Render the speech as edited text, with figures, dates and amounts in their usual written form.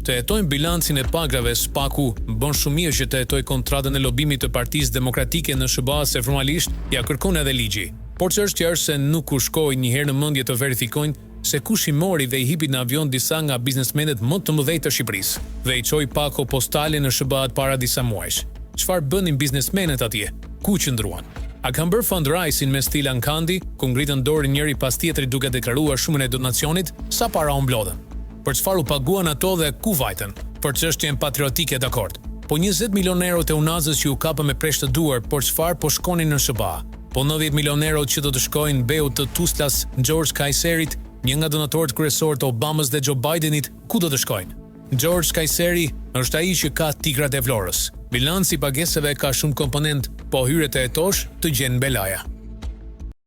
Të hetojnë bilancin e pagrave, SPAK-u bën shumë mirë që të hetoj kontratën e lobimit të Partisë Demokratike në SBA se formalisht ja kërkon edhe ligji. Por çështja është se nuk u shkoi njëherë në mendje të verifikojnë se kush i mori dhe i hipi në avion disa nga biznesmenët më të mëdhenj të Shqipërisë dhe i çoi pako postale në SBA para disa muajsh. Çfarë bënin biznesmenët atje? Ku qëndruan? A kanë bërë fundraising me stil ankandi, ku ngritën dorë njëri pas tjetrit duke deklaruar shumën e donacionit, sa para u mblodhen? Për çfarë u paguan ato dhe ku vajten? Për çështjen patriotike, dakord. Po 20 milion euro të Unazës që u kapën me presh të duar, por çfarë po shkonin në SBA? Po 90 milion euro që do të shkojnë beut të Tuslas, George Kajserit, një nga donatorët kryesorë të Obamës dhe Joe Bidenit, ku do të shkojnë? George Kajseri është ai që ka tigrat e Vlorës. Bilanci i pagesave ka shumë komponent, po hyret e hetosh të gjen belaja.